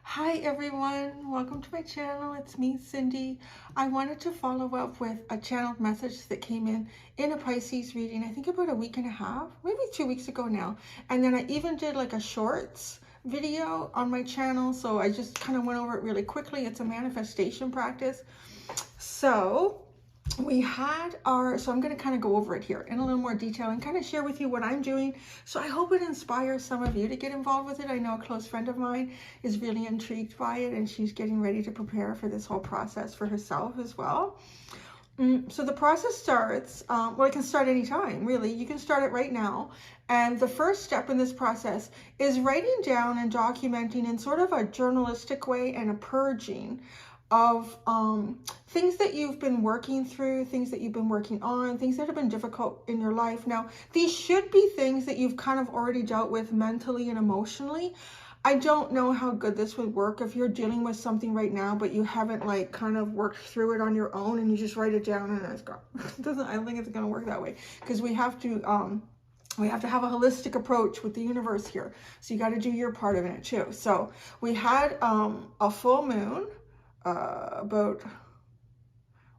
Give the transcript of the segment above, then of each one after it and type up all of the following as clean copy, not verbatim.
Hi everyone, welcome to my channel. It's me, Cindy. I wanted to follow up with a channeled message that came in a Pisces reading, I think about a week and a half, maybe 2 weeks ago now. And then I even did like a shorts video on my channel, so I just kind of went over it really quickly. It's a manifestation practice. So we had so I'm going to kind of go over it here in a little more detail and kind of share with you what I'm doing. So I hope it inspires some of you to get involved with it. I know a close friend of mine is really intrigued by it, and she's getting ready to prepare for this whole process for herself as well. So the process starts, well, it can start anytime, really. You can start it right now. And the first step in this process is writing down and documenting in sort of a journalistic way and a purging of things that you've been working through, things that you've been working on, things that have been difficult in your life. Now, these should be things that you've kind of already dealt with mentally and emotionally. I don't know how good this would work if you're dealing with something right now, but you haven't like kind of worked through it on your own and you just write it down and it's gone. I don't think it's going to work that way, because we have to have a holistic approach with the universe here. So you got to do your part of it too. So we had a full moon about,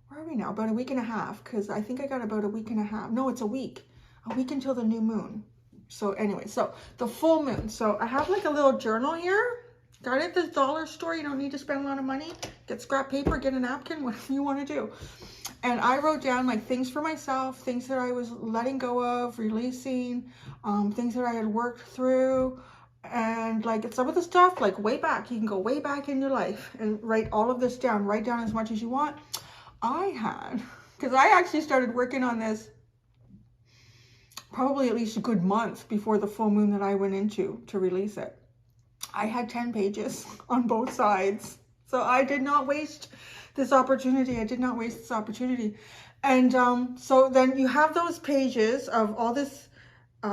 where are we now? About a week and a half, because I think I got about a week and a half. No, it's a week until the new moon. So anyway, so the full moon. So I have like a little journal here. Got it at the dollar store. You don't need to spend a lot of money. Get scrap paper, get a napkin, whatever you want to do. And I wrote down like things for myself, things that I was letting go of, releasing, things that I had worked through. And like some of the stuff, like way back, you can go way back in your life and write all of this down. Write down as much as you want. Because I actually started working on this probably at least a good month before the full moon that I went into to release it. I had 10 pages on both sides. So I did not waste this opportunity. And so then you have those pages of all this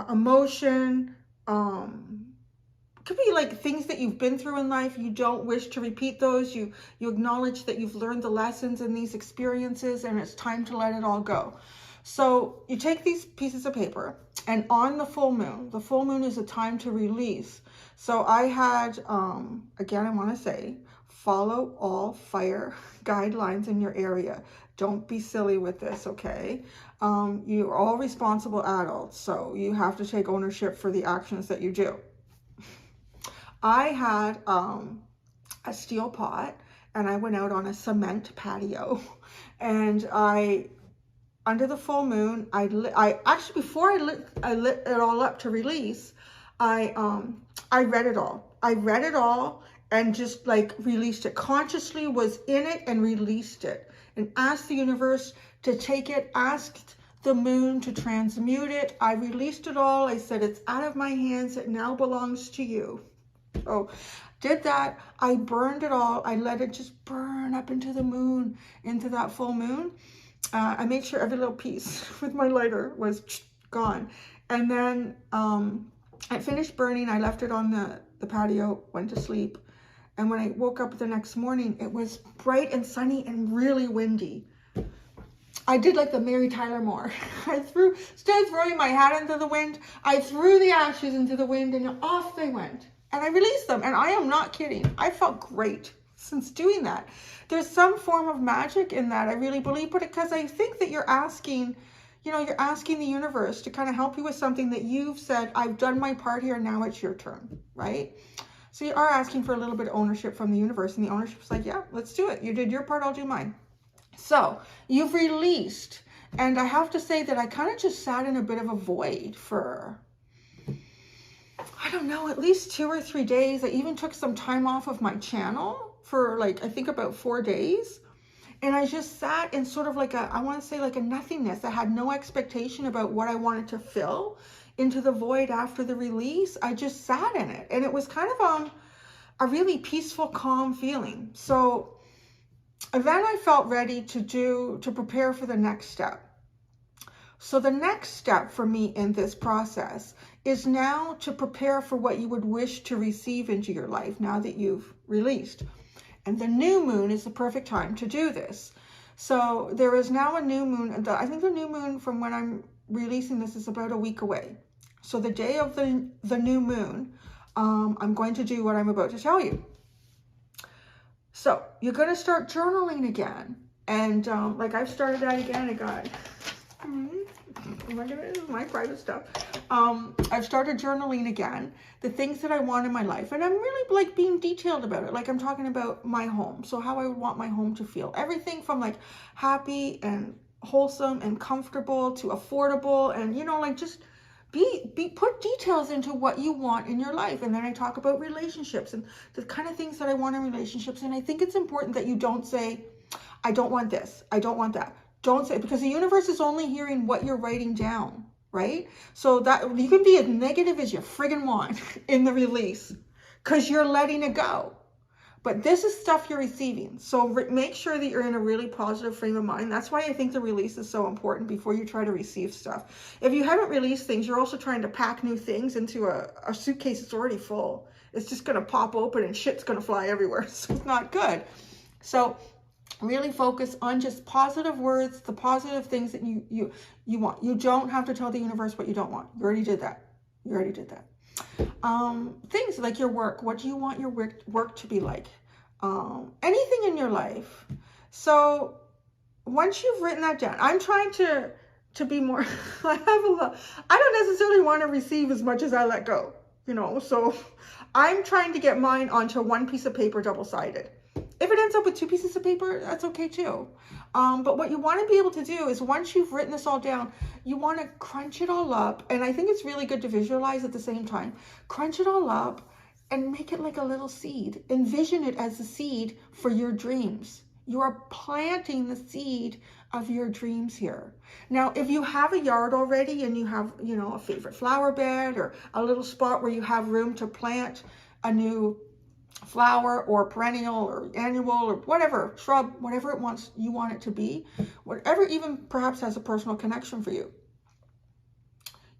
emotion, could be like things that you've been through in life. You don't wish to repeat those. You acknowledge that you've learned the lessons in these experiences and it's time to let it all go. So you take these pieces of paper, and on the full moon is a time to release. So I had, again, I want to say, follow all fire guidelines in your area. Don't be silly with this, okay? You're all responsible adults, so you have to take ownership for the actions that you do. I had a steel pot, and I went out on a cement patio, and under the full moon, I actually, before I lit it all up to release, I read it all. I read it all and just like released it. Consciously was in it and released it, and asked the universe to take it, asked the moon to transmute it. I released it all. I said, it's out of my hands. It now belongs to you. So did that. I burned it all. I let it just burn up into the moon, into that full moon. I made sure every little piece with my lighter was gone. And then I finished burning. I left it on the patio, went to sleep. And when I woke up the next morning, it was bright and sunny and really windy. I did like the Mary Tyler Moore. Instead of throwing my hat into the wind, I threw the ashes into the wind and off they went. And I released them. And I am not kidding. I felt great since doing that. There's some form of magic in that, I really believe, but because I think that you're asking, you're asking the universe to kind of help you with something that you've said, I've done my part here, now it's your turn, right? So you are asking for a little bit of ownership from the universe, and the ownership's like, yeah, let's do it. You did your part, I'll do mine. So you've released, and I have to say that I kind of just sat in a bit of a void for, I don't know, at least 2 or 3 days. I even took some time off of my channel for like, I think about 4 days. And I just sat in sort of like I want to say like a nothingness. I had no expectation about what I wanted to fill into the void after the release. I just sat in it. And it was kind of a really peaceful, calm feeling. So then I felt ready to prepare for the next step. So the next step for me in this process is now to prepare for what you would wish to receive into your life now that you've released. And the new moon is the perfect time to do this. So there is now a new moon. I think the new moon from when I'm releasing this is about a week away. So the day of the new moon, I'm going to do what I'm about to tell you. So you're going to start journaling again. And like I've started that again. I got, my private stuff. I've started journaling again, the things that I want in my life. And I'm really like being detailed about it. Like I'm talking about my home. So how I would want my home to feel. Everything from like happy and wholesome and comfortable to affordable. And, you know, like just put details into what you want in your life. And then I talk about relationships and the kind of things that I want in relationships. And I think it's important that you don't say, I don't want this, I don't want that. Don't say, because the universe is only hearing what you're writing down, right? So that you can be as negative as you friggin' want in the release because you're letting it go. But this is stuff you're receiving. So make sure that you're in a really positive frame of mind. That's why I think the release is so important before you try to receive stuff. If you haven't released things, you're also trying to pack new things into a suitcase that's already full. It's just going to pop open and shit's going to fly everywhere. So it's not good. So really focus on just positive words, the positive things that you want. You don't have to tell the universe what you don't want. You already did that. You already did that. Things like your work. What do you want your work to be like? Anything in your life. So once you've written that down, I'm trying to be more, I don't necessarily want to receive as much as I let go, you know, so I'm trying to get mine onto one piece of paper, double-sided. If it ends up with 2 pieces of paper, that's okay too. But what you want to be able to do is once you've written this all down, you want to crunch it all up. And I think it's really good to visualize at the same time. Crunch it all up and make it like a little seed. Envision it as a seed for your dreams. You are planting the seed of your dreams here. Now, if you have a yard already and you have, you know, a favorite flower bed or a little spot where you have room to plant a new flower or perennial or annual or whatever, shrub, whatever you want it to be, whatever even perhaps has a personal connection for you,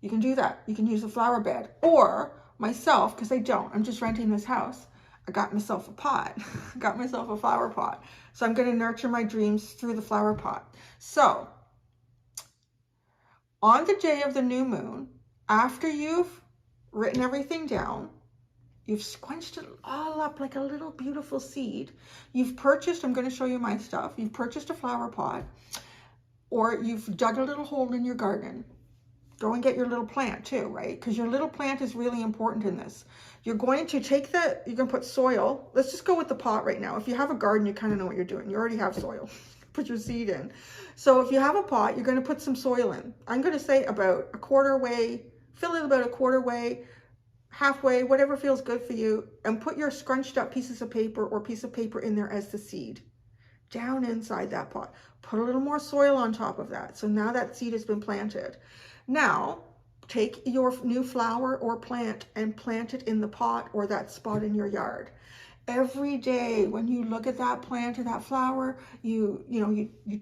you can do that. You can use a flower bed. Or myself, because I'm just renting this house, I got myself a pot. Got myself a flower pot. So I'm going to nurture my dreams through the flower pot. So on the day of the new moon, after you've written everything down, you've squenched it all up like a little beautiful seed. You've purchased, I'm going to show you my stuff. You've purchased a flower pot, or you've dug a little hole in your garden. Go and get your little plant too, right? Because your little plant is really important in this. You're going to take you're going to put soil. Let's just go with the pot right now. If you have a garden, you kind of know what you're doing. You already have soil. Put your seed in. So if you have a pot, you're going to put some soil in. I'm going to say about a quarter way, fill it about a quarter way, halfway, whatever feels good for you, and put your scrunched up pieces of paper or piece of paper in there as the seed down inside that pot. Put a little more soil on top of that. So now that seed has been planted. Now take your new flower or plant and plant it in the pot or that spot in your yard. Every day when you look at that plant or that flower, you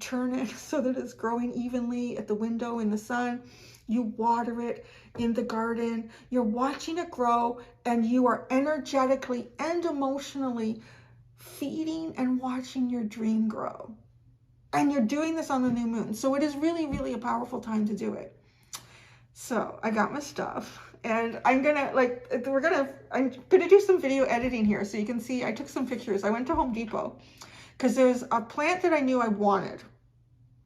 turn it so that it's growing evenly at the window in the sun. You water it in the garden. You're watching it grow, and you are energetically and emotionally feeding and watching your dream grow. And you're doing this on the new moon. So it is really, really a powerful time to do it. So I got my stuff, and I'm gonna do some video editing here so you can see. I took some pictures. I went to Home Depot because there's a plant that I knew I wanted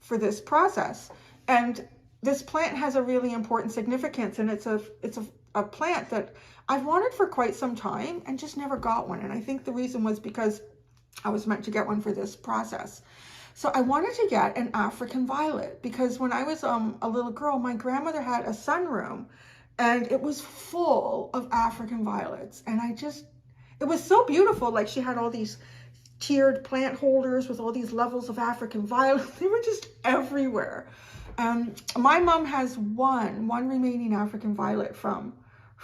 for this process, and this plant has a really important significance, and it's a plant that I've wanted for quite some time and just never got one. And I think the reason was because I was meant to get one for this process. So I wanted to get an African violet because when I was a little girl, my grandmother had a sunroom and it was full of African violets. And it was so beautiful. Like she had all these tiered plant holders with all these levels of African violet. They were just everywhere. My mom has one remaining African violet from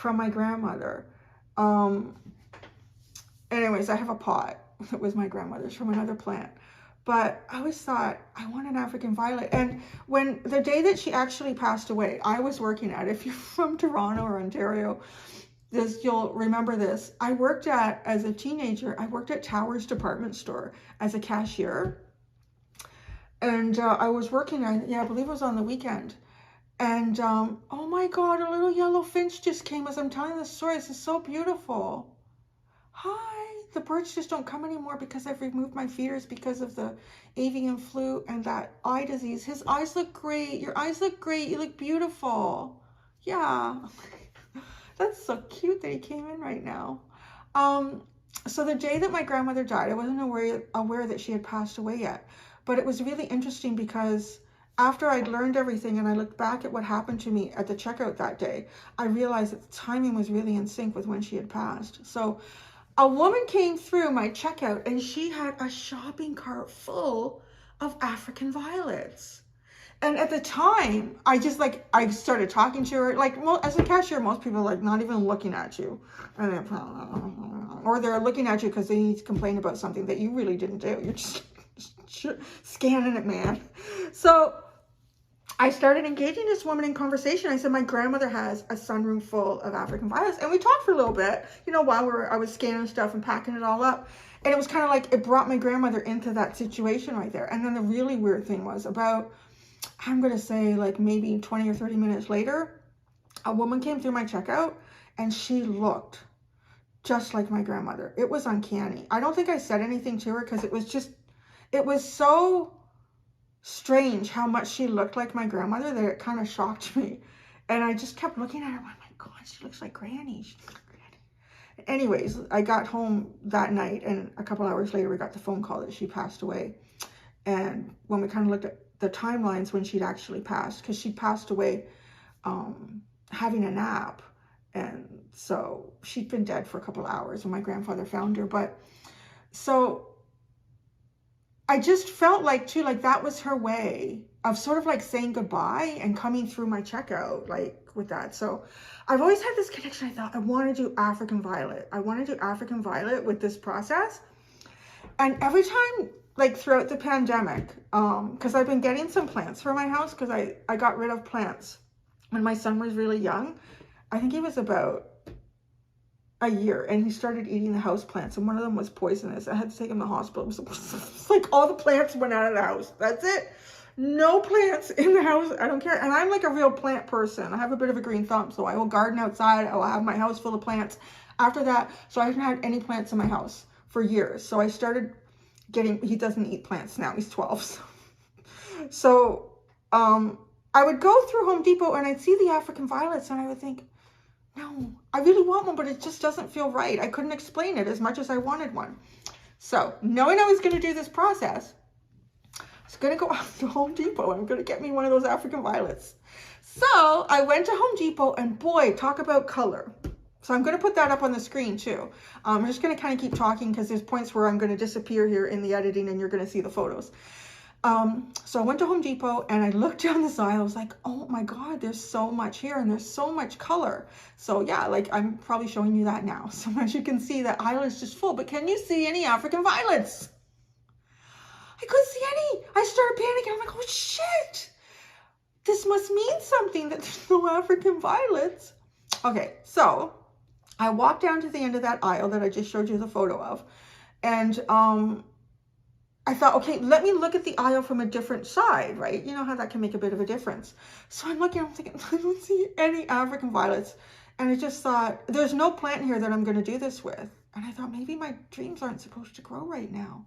my grandmother. Anyways, I have a pot that was my grandmother's from another plant. But I always thought, I want an African violet. And when the day that she actually passed away, I was working at, if you're from Toronto or Ontario, you'll remember this. As a teenager, I worked at Towers department store as a cashier. And I was working, I believe it was on the weekend. And oh my God, a little yellow finch just came as I'm telling this story. This is so beautiful. Hi, the birds just don't come anymore because I've removed my feeders because of the avian flu and that eye disease. His eyes look great. Your eyes look great. You look beautiful. Yeah. That's so cute that he came in right now. So the day that my grandmother died, I wasn't aware that she had passed away yet. But it was really interesting because after I'd learned everything and I looked back at what happened to me at the checkout that day, I realized that the timing was really in sync with when she had passed. So a woman came through my checkout and she had a shopping cart full of African violets. And at the time, I started talking to her. Like, well, as a cashier, most people are like not even looking at you. Or they're looking at you because they need to complain about something that you really didn't do. You're just scanning it, man. So I started engaging this woman in conversation. I said, my grandmother has a sunroom full of African violets. And we talked for a little bit, while I was scanning stuff and packing it all up. And it was kind of like it brought my grandmother into that situation right there. And then the really weird thing was I'm going to say like maybe 20 or 30 minutes later, a woman came through my checkout and she looked just like my grandmother. It was uncanny. I don't think I said anything to her because it was so strange how much she looked like my grandmother that it kind of shocked me. And I just kept looking at her. Oh my God, she looks like Granny. She looks like Granny. Anyways, I got home that night and a couple hours later, we got the phone call that she passed away. And when we kind of looked at the timelines when she'd actually passed, because she passed away having a nap. And so she'd been dead for a couple hours when my grandfather found her. But so I just felt like too, like that was her way of sort of like saying goodbye and coming through my checkout, like with that. So I've always had this connection. I thought I want to do African violet. I want to do African violet with this process. And every time, like throughout the pandemic, because I've been getting some plants for my house because I got rid of plants when my son was really young. I think he was about a year and he started eating the house plants and one of them was poisonous. I had to take him to the hospital. It was like all the plants went out of the house. That's it. No plants in the house. I don't care. And I'm like a real plant person. I have a bit of a green thumb, so I will garden outside. I will have my house full of plants. After that, so I haven't had any plants in my house for years. So I started he doesn't eat plants now. He's 12. So I would go through Home Depot and I'd see the African violets and I would think, no, I really want one, but it just doesn't feel right. I couldn't explain it as much as I wanted one. So knowing I was going to do this process, I was going to go out to Home Depot. I'm going to get me one of those African violets. So I went to Home Depot and boy, talk about color. So I'm going to put that up on the screen too. I'm just going to kind of keep talking because there's points where I'm going to disappear here in the editing and you're going to see the photos. So I went to Home Depot and I looked down this aisle. I was like, oh my God, there's so much here and there's so much color. So yeah, like I'm probably showing you that now. So as you can see, that aisle is just full, but can you see any African violets? I couldn't see any. I started panicking. I'm like, oh shit, this must mean something that there's no African violets. Okay, so I walked down to the end of that aisle that I just showed you the photo of. And I thought, okay, let me look at the aisle from a different side, right? You know how that can make a bit of a difference. So I'm looking, I'm thinking, I don't see any African violets. And I just thought, there's no plant here that I'm going to do this with. And I thought, maybe my dreams aren't supposed to grow right now.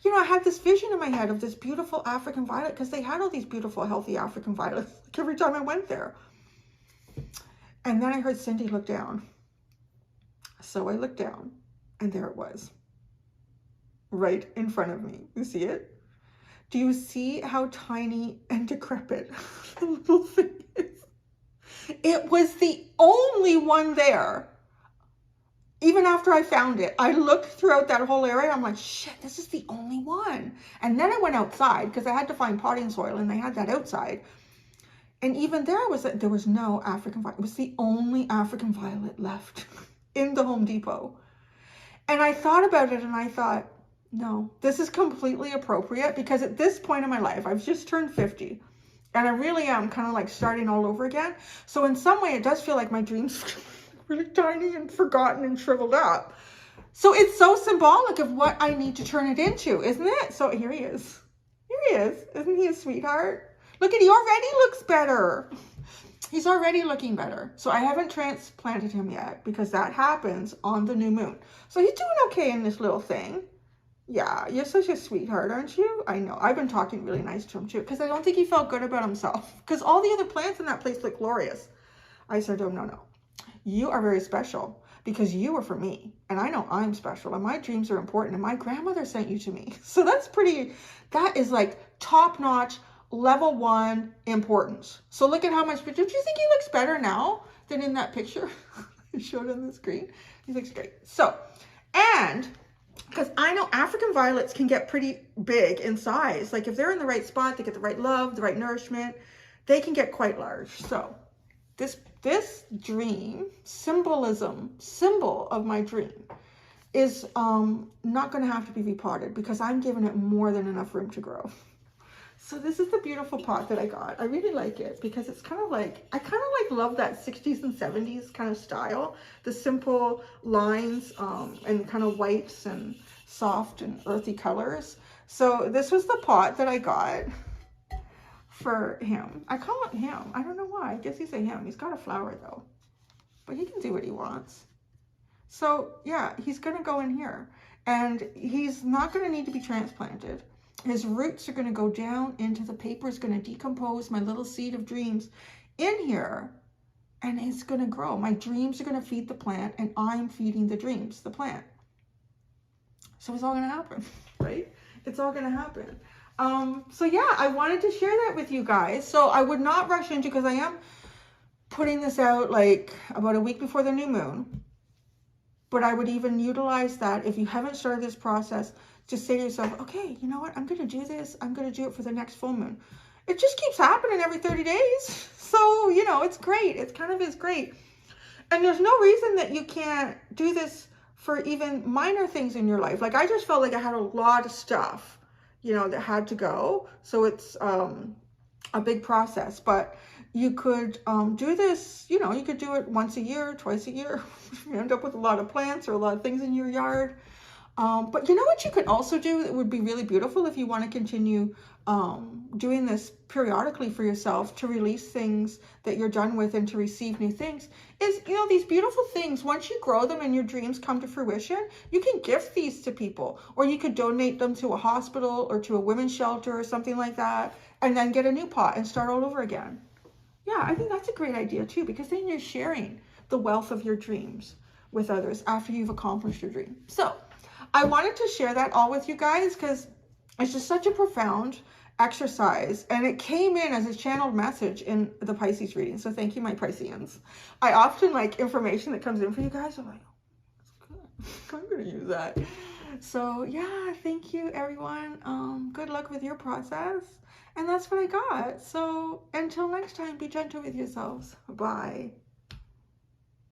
I had this vision in my head of this beautiful African violet because they had all these beautiful, healthy African violets like every time I went there. And then I heard Cindy look down. So I looked down and there it was. Right in front of me. You see it? Do you see how tiny and decrepit the little thing is? It was the only one there. Even after I found it, I looked throughout that whole area. I'm like, shit, this is the only one. And then I went outside because I had to find potting soil and they had that outside. And even there was no African violet. It was the only African violet left in the Home Depot. And I thought about it and I thought, no, this is completely appropriate because at this point in my life, I've just turned 50 and I really am kind of like starting all over again. So in some way, it does feel like my dreams are really tiny and forgotten and shriveled up. So it's so symbolic of what I need to turn it into, isn't it? So here he is. Here he is. Isn't he a sweetheart? Look at, he already looks better. He's already looking better. So I haven't transplanted him yet because that happens on the new moon. So he's doing okay in this little thing. Yeah, you're such a sweetheart, aren't you? I know. I've been talking really nice to him too because I don't think he felt good about himself because all the other plants in that place look glorious. I said to him, no, you are very special because you were for me. And I know I'm special and my dreams are important and my grandmother sent you to me. So that is like top-notch, level 1 importance. So look at how much, don't you think he looks better now than in that picture I showed on the screen? He looks great. So, and because I know African violets can get pretty big in size. Like if they're in the right spot, they get the right love, the right nourishment, they can get quite large. So this dream, symbol of my dream is not going to have to be repotted because I'm giving it more than enough room to grow. So this is the beautiful pot that I got. I really like it because it's kind of like, I kind of like love that 60s and 70s kind of style. The simple lines and kind of whites and soft and earthy colors. So this was the pot that I got for him. I call it him. I don't know why. I guess he's a him. He's got a flower though. But he can do what he wants. So yeah, he's going to go in here. And he's not going to need to be transplanted. His roots are going to go down into the paper. It's going to decompose my little seed of dreams in here. And it's going to grow. My dreams are going to feed the plant. And I'm feeding the dreams, the plant. So it's all going to happen, right? It's all going to happen. So yeah, I wanted to share that with you guys. So I would not rush into, because I am putting this out like about a week before the new moon. But I would even utilize that if you haven't started this process. Just say to yourself, okay, you know what? I'm going to do this. I'm going to do it for the next full moon. It just keeps happening every 30 days. So, you know, it's great. It's kind of is great. And there's no reason that you can't do this for even minor things in your life. Like I just felt like I had a lot of stuff, you know, that had to go. So it's a big process. But you could do this, you know, you could do it once a year, twice a year. You end up with a lot of plants or a lot of things in your yard. But you know what you could also do that would be really beautiful if you want to continue doing this periodically for yourself to release things that you're done with and to receive new things is, you know, these beautiful things. Once you grow them and your dreams come to fruition, you can gift these to people, or you could donate them to a hospital or to a women's shelter or something like that, and then get a new pot and start all over again. Yeah, I think that's a great idea too, because then you're sharing the wealth of your dreams with others after you've accomplished your dream. So I wanted to share that all with you guys because it's just such a profound exercise, and it came in as a channeled message in the Pisces reading. So thank you, my Pisceans. I often like information that comes in for you guys. I'm like, oh, that's good. I'm going to use that. So yeah, thank you, everyone. Good luck with your process. And that's what I got. So until next time, be gentle with yourselves. Bye.